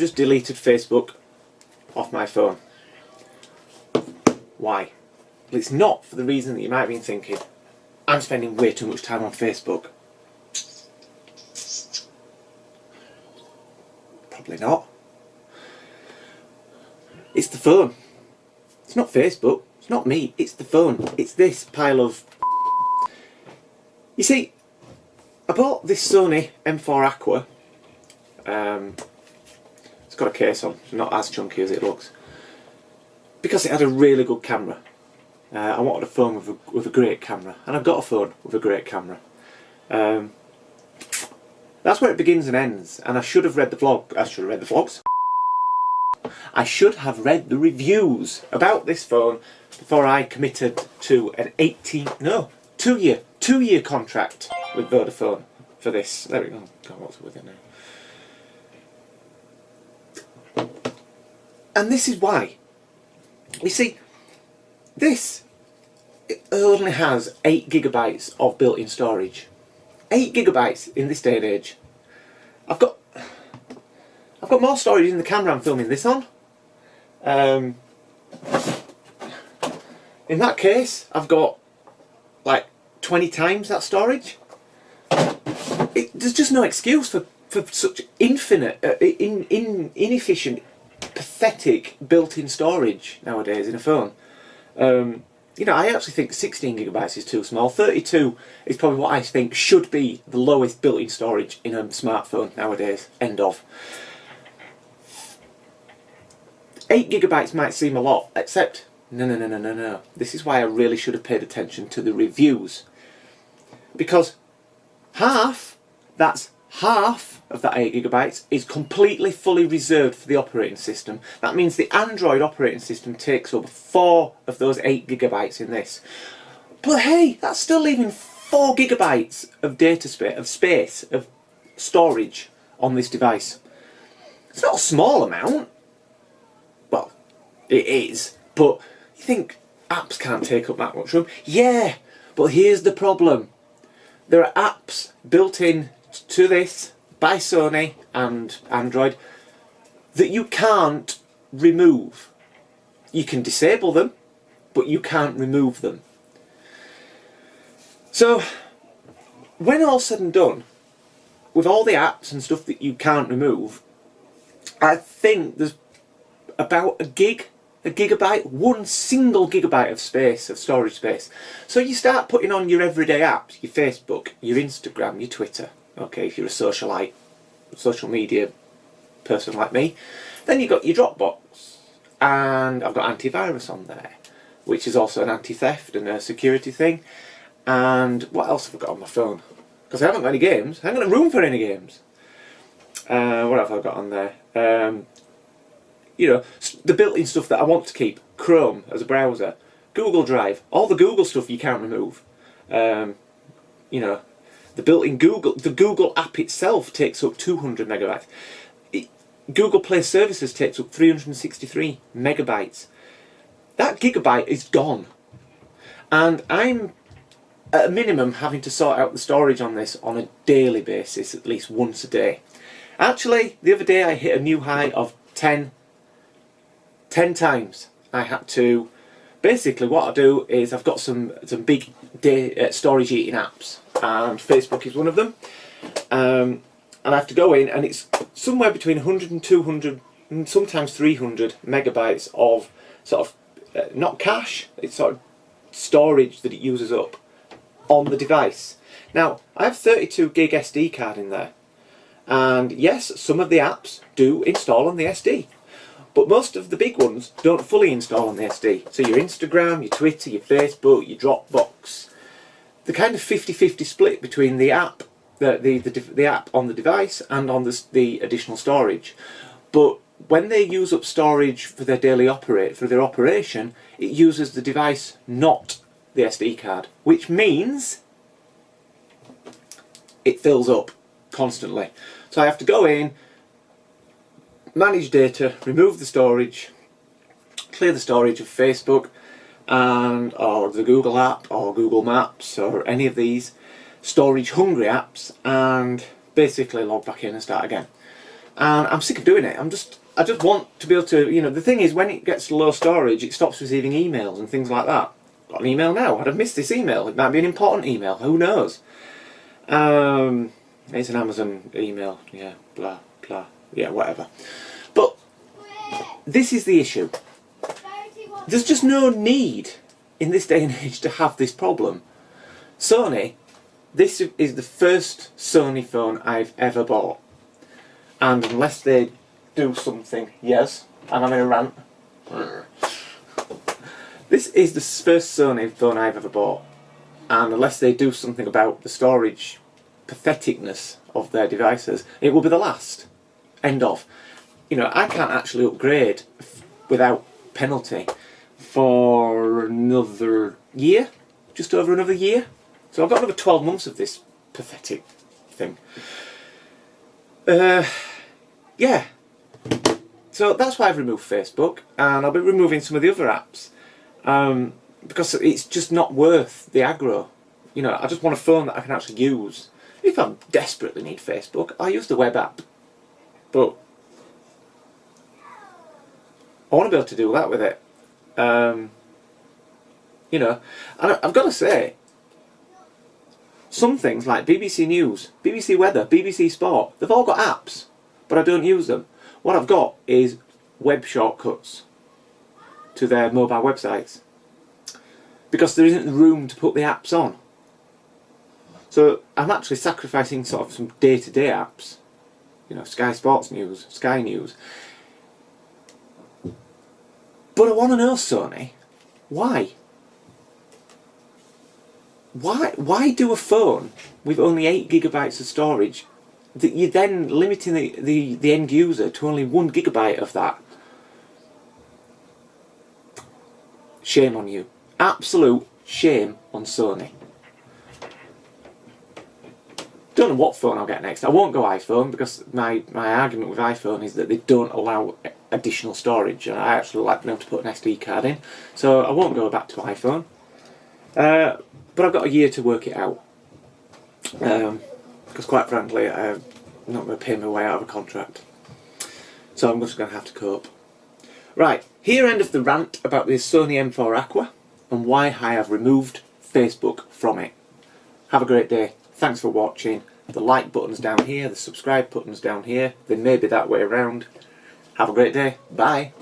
just deleted Facebook off my phone. Why? Well, it's not for the reason that you might have been thinking. I'm spending way too much time on Facebook. Probably not. It's the phone. It's not Facebook. It's not me. It's the phone. It's this pile of... You see, I bought this Sony M4 Aqua. It's got a case on. It's not as chunky as it looks. Because it had a really good camera. I wanted a phone with a great camera, and I've got a phone with a great camera. That's where it begins and ends, and I should have read the vlog. I should have read the vlogs. I should have read the reviews about this phone before I committed to an 2-year contract with Vodafone for this. There we go. God, what's with it now? And this is why. You see, this, it only has 8 gigabytes of built-in storage. 8 gigabytes in this day and age. I've got more storage in the camera I'm filming this on. In that case, I've got like 20 times that storage. There's just no excuse for such inefficient, pathetic built-in storage nowadays in a phone. You know, I actually think 16 gigabytes is too small. 32 is probably what I think should be the lowest built-in storage in a smartphone nowadays. End of. 8 gigabytes might seem a lot, except no. This is why I really should have paid attention to the reviews. Because that's half of that 8 gigabytes is completely fully reserved for the operating system. That means the Android operating system takes up 4 of those 8 gigabytes in this. But hey, that's still leaving 4 gigabytes of data space, of storage on this device. It's not a small amount. Well, it is, but you think apps can't take up that much room? Yeah, but here's the problem. There are apps built in to this by Sony and Android that you can't remove. You can disable them, but you can't remove them. So when all's said and done, with all the apps and stuff that you can't remove, I think there's about a gigabyte, one single gigabyte of space, of storage space. So you start putting on your everyday apps, your Facebook, your Instagram, your Twitter. Okay, if you're a social media person like me, then you've got your Dropbox, and I've got antivirus on there, which is also an anti-theft and a security thing. And what else have I got on my phone? Because I haven't got any games. I haven't got room for any games. What have I got on there? You know, the built-in stuff that I want to keep. Chrome as a browser, Google Drive, all the Google stuff you can't remove. You know, the built-in the Google app itself takes up 200 megabytes. Google Play Services takes up 363 megabytes. That gigabyte is gone. And I'm, at a minimum, having to sort out the storage on this on a daily basis, at least once a day. Actually, the other day I hit a new high of 10 times. I had to, basically what I do is I've got some big storage eating apps, and Facebook is one of them, and I have to go in, and it's somewhere between 100 and 200 and sometimes 300 megabytes of sort of, not cache, it's sort of storage that it uses up on the device. Now, I have 32 gig SD card in there, and yes, some of the apps do install on the SD. But most of the big ones don't fully install on the SD. So your Instagram, your Twitter, your Facebook, your Dropbox, the kind of 50-50 split between the app, the app on the device and on the additional storage. But when they use up storage for their operation, it uses the device, not the SD card, which means it fills up constantly. So I have to go in, manage data, remove the storage, clear the storage of Facebook and or the Google app or Google Maps or any of these storage hungry apps, and basically log back in and start again. and I'm sick of doing it. I just want to be able to, you know, the thing is, when it gets to low storage, it stops receiving emails and things like that. Got an email now. I'd have missed this email. It might be an important email. Who knows? It's an Amazon email. Yeah, blah blah. Yeah, whatever. But this is the issue. There's just no need in this day and age to have this problem. Sony, this is the first Sony phone I've ever bought, and unless they do something, yes, and I'm in a rant. This is the first Sony phone I've ever bought, and unless they do something about the storage patheticness of their devices, it will be the last. End of. You know, I can't actually upgrade without penalty for another year, just over another year. So I've got another 12 months of this pathetic thing. Yeah. So that's why I've removed Facebook, and I'll be removing some of the other apps. Because it's just not worth the aggro. You know, I just want a phone that I can actually use. If I desperately need Facebook, I'll use the web app. But I want to be able to do that with it. You know, and I've got to say, some things like BBC News, BBC Weather, BBC Sport, they've all got apps, but I don't use them. What I've got is web shortcuts to their mobile websites, because there isn't room to put the apps on. So I'm actually sacrificing sort of some day-to-day apps, you know, Sky Sports News, Sky News. But I want to know, Sony, why? Why do a phone with only 8 GB of storage that you're then limiting the end user to only 1 GB of that? Shame on you. Absolute shame on Sony. Don't know what phone I'll get next. I won't go iPhone, because my argument with iPhone is that they don't allow additional storage, and I actually like them to put an SD card in. So I won't go back to iPhone. But I've got a year to work it out. Because quite frankly, I'm not going to pay my way out of a contract. So I'm just going to have to cope. Right, here end of the rant about the Sony M4 Aqua and why I have removed Facebook from it. Have a great day. Thanks for watching. The like button's down here, the subscribe button's down here. They may be that way around. Have a great day. Bye.